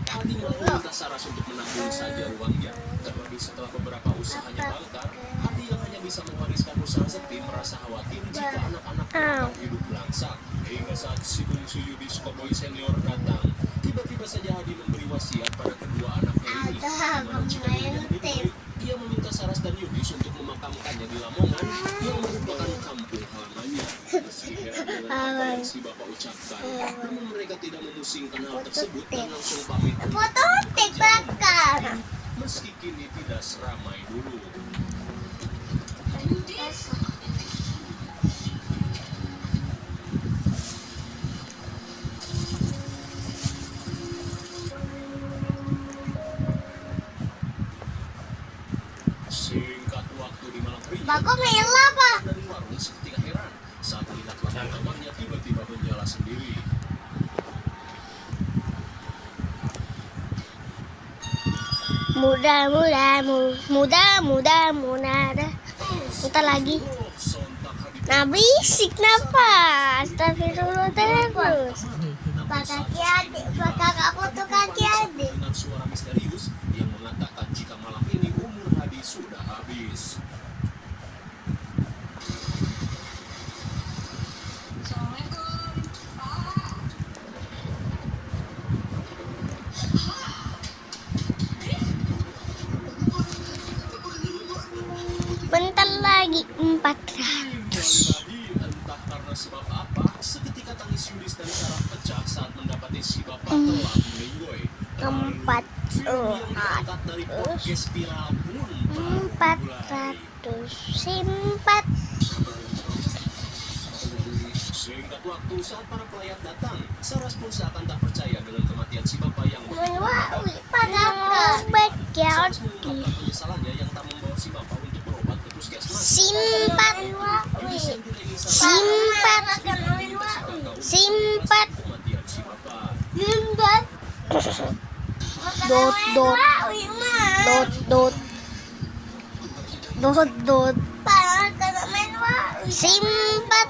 Hadi meminta Saras untuk menanggung saja uangnya. Terlebih setelah beberapa usahanya bangkar, Hadi yang hanya bisa mewariskan usaha sepi merasa khawatir jika anak-anaknya akan hidup langsat. Hingga saat si bungsu Yudis Koboy senior datang, tiba-tiba saja Hadi memberi wasiat pada kedua anaknya ini. Dimana jika dirinya meninggal, ia meminta Saras dan Yudis untuk memakamkannya di Lamongan yang merupakan kampung halamannya. Meski heran dengan apa yang si bapak ucapkan, namun mereka tidak memusingkan hal tersebut dan langsung pamit untuk
Foto tik bakar.
meski kini tidak seramai dulu. Singkat waktu di malam hari,
Bagus merah apa?
dari warung seketika heran saat melihat lampu kamarnya tiba-tiba menyala sendiri.
Muda. Entar lagi.
Oh, sontak Hadi
Nah berisik kenapa? Astagfirullah terus. Pak kaki adik, Pak kakak foto kaki adik.
dengan suara misterius yang mengatakan jika malam ini umur Hadi sudah habis.
Bentar lagi 400.
Lagi entah karena sebab apa, seketika tangis Yudis dan Sarah pecah saat mendapati si bapak telah meninggoy.
400.
Yang diangkat dari podcast viral pun baru mulai.
400 simpat.
Singkat waktu saat para pelayat datang, Saras pun seakan tak percaya dengan kematian si bapak yang
Mewawi pada backyard.
Saras mengungkapkan penyesalannya yang tak membawa si bapak untuk berobat ke puskesmas.
Simpat.
Yudis yang tidak ingin Saras
Simpat. Simpat.
kematian si bapak.
Simpat. Dot. Simpat.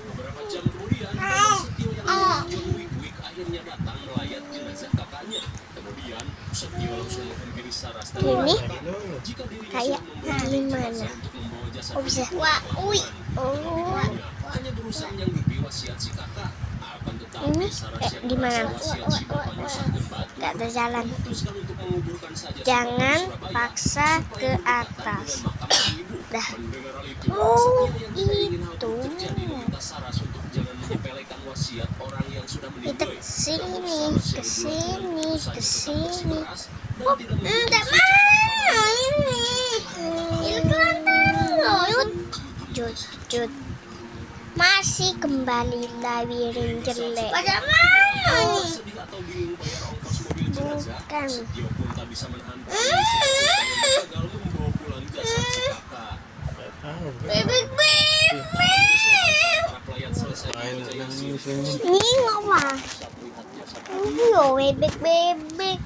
Beberapa jam kemudian, Bapak Setio yang menjual wig-wig akhirnya datang melayat jenazah kakaknya. Kemudian, Setio langsung menghampiri Saras dan
Ini
mengatakan jika dirinya
kayak
sudah membayar
gimana?
jasa untuk membawa jasad
Oh, bisa.
ibu
Wah,
ke
ui.
Lamongan. Dirinya hanya berusaha menyanggupi wasiat si kakak. Akan tetapi
Ini
Saras
kayak
yang
gimana?
merasa wasiat si bapak nyusahkan batu,
Gak terjalan.
memutuskan untuk menguburkan saja si
Jangan
bapak di Surabaya
paksa
supaya
ke
berdekatan
atas.
dengan makam si ibu.
Dah.
Mendengar hal itu,
Oh,
Setio yang tidak ingin hal
gitu.
itu terjadi meminta Saras untuk jangan menyepelekan wasiat orang yang sudah
Kita
meninggal.
kesini,
Namun Saras yang
kesini,
berjuang dengan usahanya tetap
kesini.
bersikeras dan tidak
Enggak
mengikuti
mau ini. Itu lantar. Jut. Masih kembali labirin jelek. Pada
Tanpa
mana?
sedih atau bingung bayar ongkos mobil jenazah,
Bukan.
Setio pun tak bisa menahan tangis yang gagal membawa pulang jasad si kakak.
Bebek.
Para pelayat selesai membaca Yasin.
Ini apa?
Saat melihat jasad
Ini loh bebek.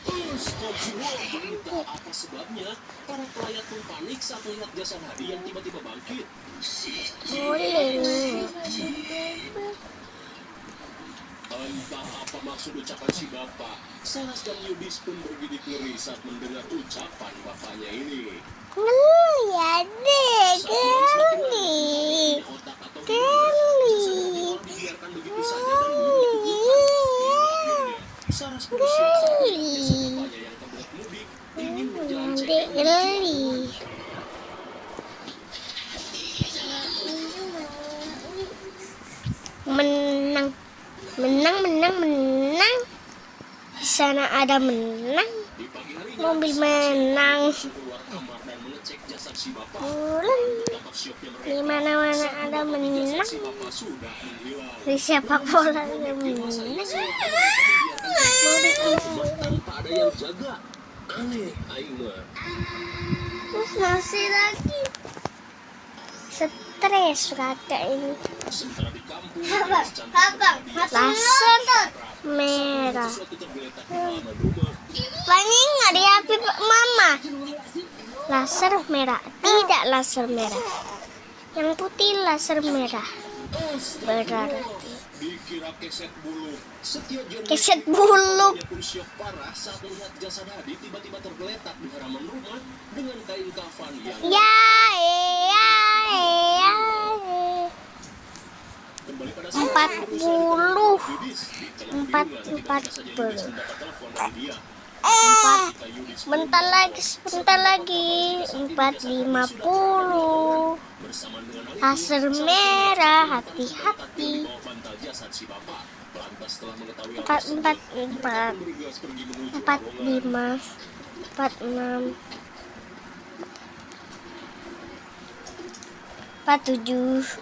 Astagfirullah, entah apa sebabnya, para pelayat pun panik saat melihat jasad Hadi yang tiba-tiba bangkit.
Boleh nih.
Entah apa maksud ucapan si bapak, Saras dan Yudis pun bergidik ngeri saat mendengar ucapan bapaknya ini.
Ngeli adek,
Saat malam semakin lama,
ngeli.
punya otak atau gimana, jasad Hadi malah dibiarkan begitu saja dan belum dikuburkan. Hingga akhirnya, Saras pun siap saat melihat jasad bapaknya yang kebelet mudik ingin berjalan
Adek
cekek menuju
ngeli. Menang. Di sana ada menang.
Di pagi harinya,
Mobil
Saras yang
menang.
langsung keluar kamar si Bapak.
bulan.
Tampak syoknya mereka.
Di mana-mana ada
Jasad
menang.
si Bapak sudah menghilang.
Di sepak bola ada menang. Mau diikuti.
Tanpa ada yang jaga. Aneh, aing mah.
Terus masih lagi. Stres kakak ini.
Sementara di kampung,
Laser merah.
sesuatu tergeletak di halaman rumah.
Pani nggak di HP mama. Laser merah. Tidak laser merah. Yang putih laser merah. Berarti
Dikira keset bulu. Setiap jarum
keset bulu.
dia pun syok parah saat melihat jasad Hadi tiba-tiba tergeletak di halaman rumah dengan kain kafan yang
Ya.
kembali pada
40.
Yudis. Di tengah
Empat
kebingungan,
empat
tiba-tiba saja
ber.
Yudis mendapat telepon dari dia.
Empat.
Ketika Yudis
Bentar lagi. 4.50.
bersamaan dengan hal itu,
Laser
salah satu
merah.
yang
Hati-hati.
di bawah bantal jasad si Bapak. Lantas setelah mengetahui hal
4
tersebut,
4
mereka
4
pun bergegas pergi menuju
4
rombongan.
5 4 6 4 7.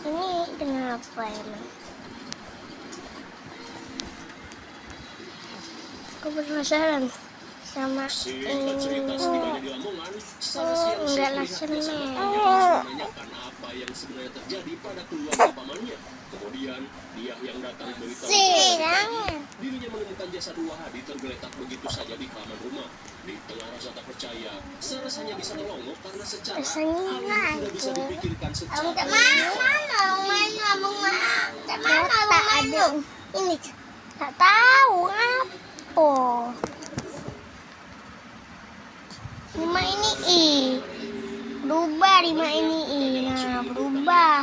Ini kenapa emang? Aku penasaran sama
Singkat cerita, setibanya di Lamongan, secara siang
enggak
Syekh
langsung
melihat jasad
nih.
pamannya langsung menanyakan apa yang sebenarnya terjadi pada keluarga pamannya. Kemudian, dia yang datang memberitahu dirinya menemukan jasad Wahadi tergeletak begitu saja di halaman rumah. Di tengah rasa tak percaya, Saras hanya bisa melongok karena secara
Rasanya
hal itu tidak bisa
lagi.
dipikirkan secara
Abang tak ada ini tak tahu apa. Lima ini berubah 5 ini nah berubah.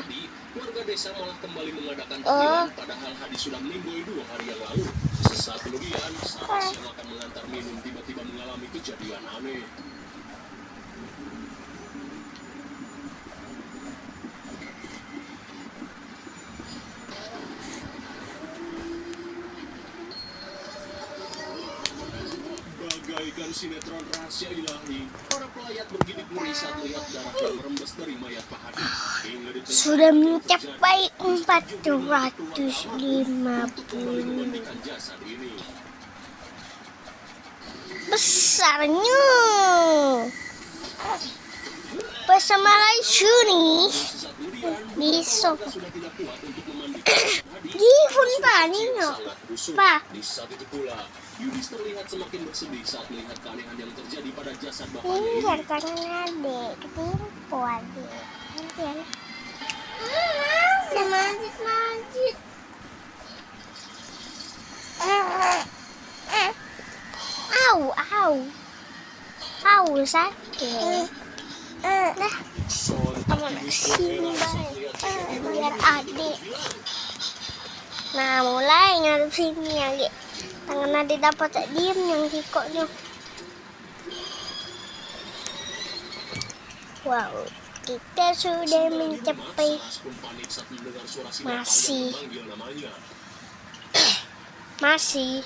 Warga desa malah kembali mengadakan tahlilan padahal Hadi sudah meninggoy 2 hari yang lalu. Sesaat kemudian, Saras yang akan mengantar minum tiba-tiba mengalami kejadian aneh. Bagaikan sinetron rahasia ilahi, para pelayat bergidik ngeri saat melihat darah yang merembes dari mayat Pak Hadi. Hingga di tengah
Sudah
hari yang
mencapai
terjadi,
450
membandingkan jasad ini.
besarnya. Bersama Raisu nih
Sesaat kemudian,
besok
sudah tidak kuat untuk memandikan Hadi.
gihun paninyo
Sangat busuk.
pa
Di saat itu pula, Yudis terlihat semakin bersedih saat melihat keanehan yang terjadi pada jasad bapaknya ini.
ini tangan adik ketimpo adik nanti ada majid au sakit dah kamu sini biar adik. Nah mulai ngadep sini adik. Tangan adik dapat tak diem yang kikoknya. Wow, kita sudah mencapai.
Saras pun panik saat mendengar suara si
Masih.
bapak yang memanggil namanya.
Masih.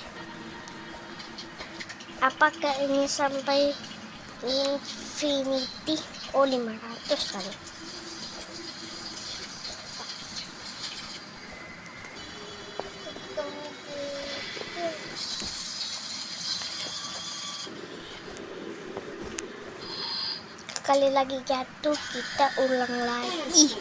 Apakah ini sampai infinity? Oh 500 kali. Sekali lagi jatuh kita ulang lagi.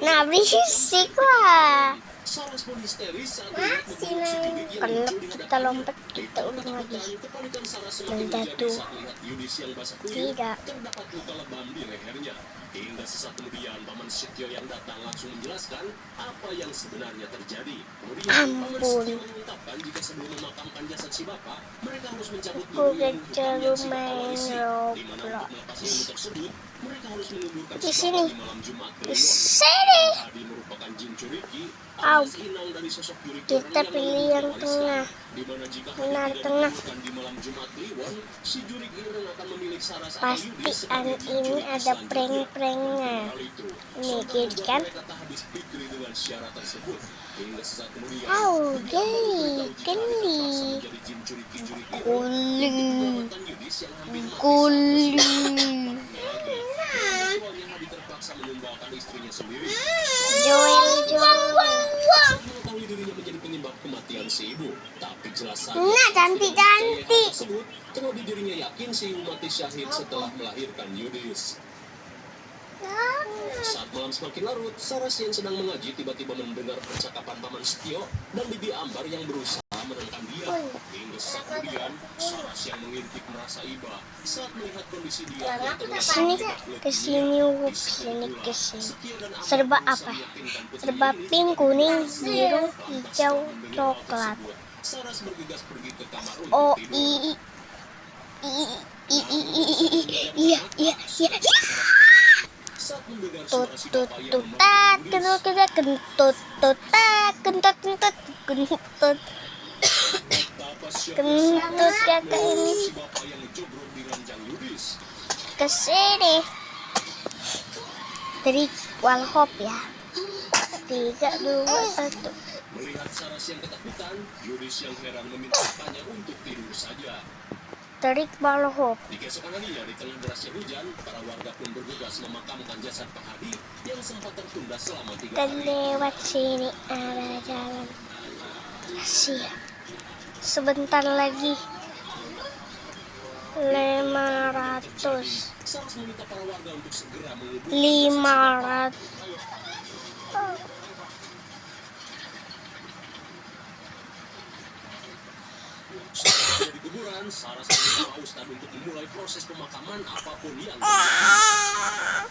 Nah berisik lah.
Saras pun histeris saat melihat
Masih
mobil si Judik yang
kelep
muncul di
kita
hadapannya.
lompat kita ulang lagi.
Kepanikan Saras semakin
Dan
menjadi
jatuh.
saat melihat Yudis yang basah kuyup
Tidak.
terdapat luka lebam di lehernya. Hingga sesaat kemudian Paman Setio yang datang langsung menjelaskan apa yang sebenarnya terjadi. Kemudian Paman
Ampun.
Setio mengungkapkan jika sebelum memakamkan jasad si bapak, mereka harus mencabut
Aku
dulu yang
kecil
dihukumkan si
main
polisi. Di mana
Roblox.
untuk melepas ilmu tersebut, mereka harus menguburkan
Di
si
sini.
bapak di malam Jumat
Di
Kliwon.
sini.
Hadi merupakan jin Jinchuriki,
Au.
alias inang dari sosok Yuri
Kita
Karen
pilih yang tengah.
di mana jika
Benar,
Hadi tidak
tengah.
ditemukan di malam Jumat Kliwon, si Juri Karen akan memilih Saras atau
Pasti
Yudi sebagai
ini
Jinchuriki
ada
selanjutnya.
prank-pranknya.
Hal itu,
Ini
sontak
gini
membuat
kan?
mereka tak habis pikir dengan syarat tersebut. Hingga sesaat kemudian,
Au,
Bibi Ambar
geli,
memberitahu jika Hadi terpaksa
geli.
menjadi Jinchuriki Juri Karen
Guli.
untuk menyelamatkan Yudis yang hampir mati saat
Guli.
berselingkuh lagi. Aktualnya Hadi terpaksa meninggalkan istrinya sendiri.
Joel.
Saat mengetahui dirinya menjadi penyebab kematian si ibu, tapi jelas saja
Nah, cantik-cantik.
hal tersebut, terlebih dirinya yakin si ibu mati syahid setelah melahirkan Yudis. Saat malam semakin larut, Saras yang sedang mengaji tiba-tiba mendengar percakapan Paman Setio dan Bibi Ambar yang berusaha menenangkan dia. Hingga sesaat kemudian, Saras yang mengintip merasa iba saat melihat kondisi dia yang terlihat
Sini,
terjebak
kesini,
letihnya.
kesini, kesini.
Setio dan Ambar
Serba
berusaha
apa?
meyakinkan putrinya
Serba
Yudis
pink,
agar
kuning,
tidak
biru,
Lantas,
hijau,
setelah mendengar hal
coklat.
tersebut, Saras bergegas pergi ke kamar
Oh,
untuk tidur.
iya.
Saat mendengar
Tut
suara si
tut
bapak yang
tut
memanggil
tat,
Yudis,
kentut kentut tut tat, kentut kentut.
betapa siapnya
Kentut
Saras
kakak
melihat
ini.
si bapak yang jogrok di ranjang Yudis.
Kesini. Trik walhop ya. 3, 2, 1.
Melihat Saras yang ketakutan, Yudis yang heran memintakannya untuk tidur saja.
Trik walhop.
Di keesokan harinya, di tengah derasnya hujan, para warga pun bergegas memakamkan jasad Pak Hadi yang sempat tertunda selama 3
Dan
hari.
lewat sini ada jalan. Rahasia. Sebentar lagi 500.
Saras meminta para warga untuk segera menguburkan
500.
Setelah di kuburan, Saras meminta Pak Ustadz untuk memulai proses pemakaman apapun yang terjadi.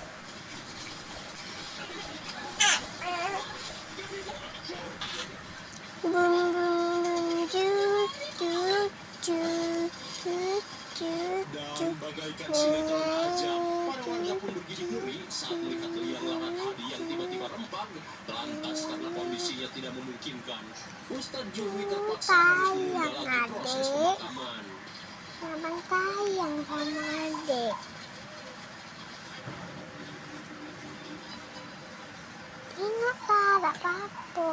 Bum bum jut jut jut jut jut
Dan
jut.
bagaikan sinetron ajaib, para warga pun bergidik ngeri saat melihat liang lahat Hadi yang tiba-tiba rempang. Lantas karena kondisinya tidak memungkinkan, Ustadz Johwi terpaksa harus menunda lagi proses pemakaman.
Abang sayang sama adik. Ingat ada apa?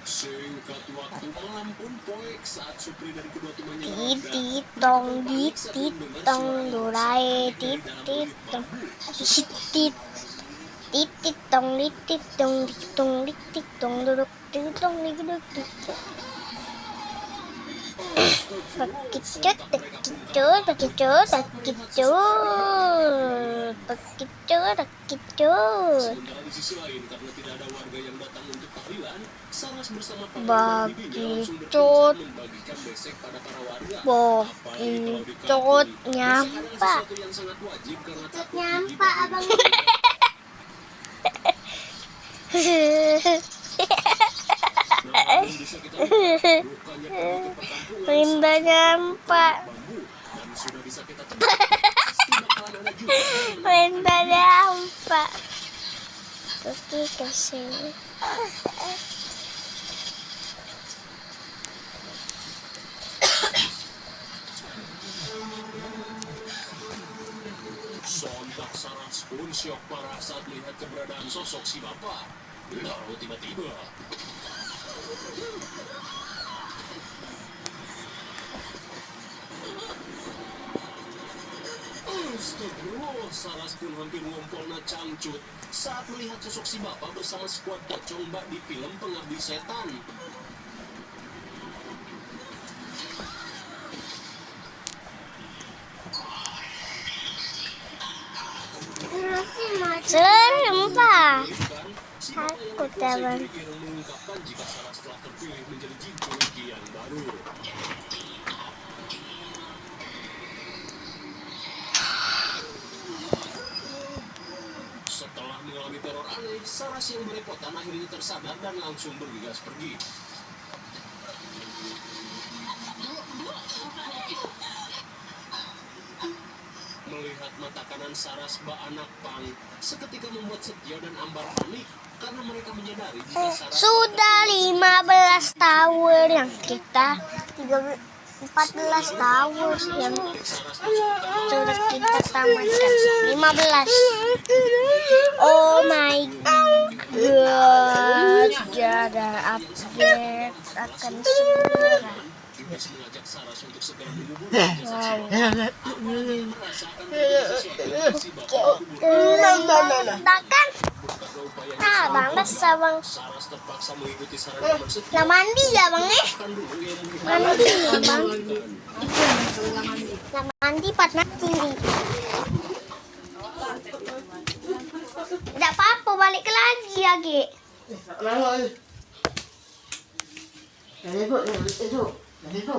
Singkat waktu malam pun poek saat Supri dari kedua temannya berangkat.
Tititong, dititong, durai, tititong, titit, tititong, dititong, dititong, dititong, duduk, dititong, duduk, dititong. Pakicut, pakicut, pakicut, pakicut, pakicut, pakicut.
Sementara di sisi lain, karena tidak ada warga yang datang untuk tahlilan, Saras bersama Pak dan bibinya langsung
Bagicut.
berkencan membagikan besek pada para warga.
Bagicut,
Apalagi kalau di kampung, besek
nyampa.
adalah sesuatu yang sangat wajib karena takut
Nyampa,
digigit
abang.
Namun bisa kita lihat, lukanya pergi ke perkampungan
Rimba
saat
nyampa.
bambu dan sudah bisa kita tebak pasti bakalan ada juga yang
Rimba nyampa. Pergi ke sini.
sontak. Saras pun syok parah saat melihat keberadaan sosok si bapak. Lalu tiba-tiba astagfirullah, Saras pun hampir ngompolna cangcut saat melihat sosok si bapak bersama skuad pocong mbak di film Pengabdi Setan.
Serem, Pak.
Kan, si bapak yang
Takut,
dikuasai
Abang.
Juri Kireng mengungkapkan jika Saras telah terpilih menjadi Jinchuriki yang baru. Setelah mengalami teror aneh, Saras yang belepotan akhirnya tersadar dan langsung bergegas pergi. Melihat mata kanan Saras bak anak pang, seketika membuat Setio dan Ambar panik. karena mereka menyadari jika Sarah
Sudah 15 tahun yang kita 14 tahun yang sudah kita tamatkan 15. Oh my god, ada update akan segera.
Iblis mengajak Sarah untuk segera menghubungi
Wow. Takkan nah bang basah bang.
Saras terpaksa mengikuti saran teman setia.
Lah mandi ya bang
Kan dulu ia memberi
Mandi ya bang.
Mandi.
Lah mandi patna kiri. Tidak apa-apa balik lagi ya Ge.
Lalu. Itu.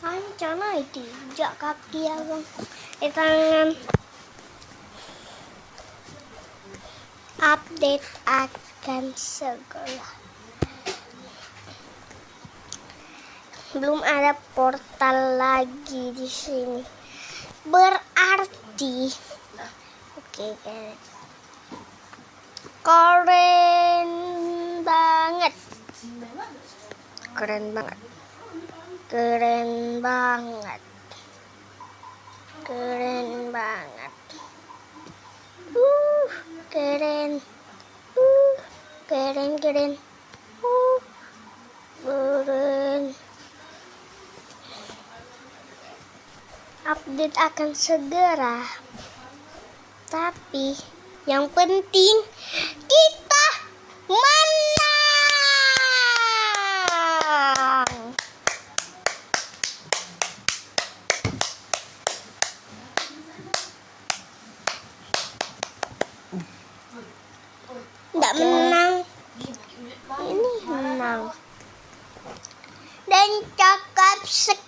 Ancana itu jak kaki ya bang. Tangan. Update akan segera. Belum ada portal lagi di sini. Berarti oke kan. Keren banget. Keren banget. Keren banget. Keren banget. Keren. Keren keren. Keren. Update akan segera. Tapi yang penting kita menang. Tidak menang. Ini menang. Dan cakap sekali.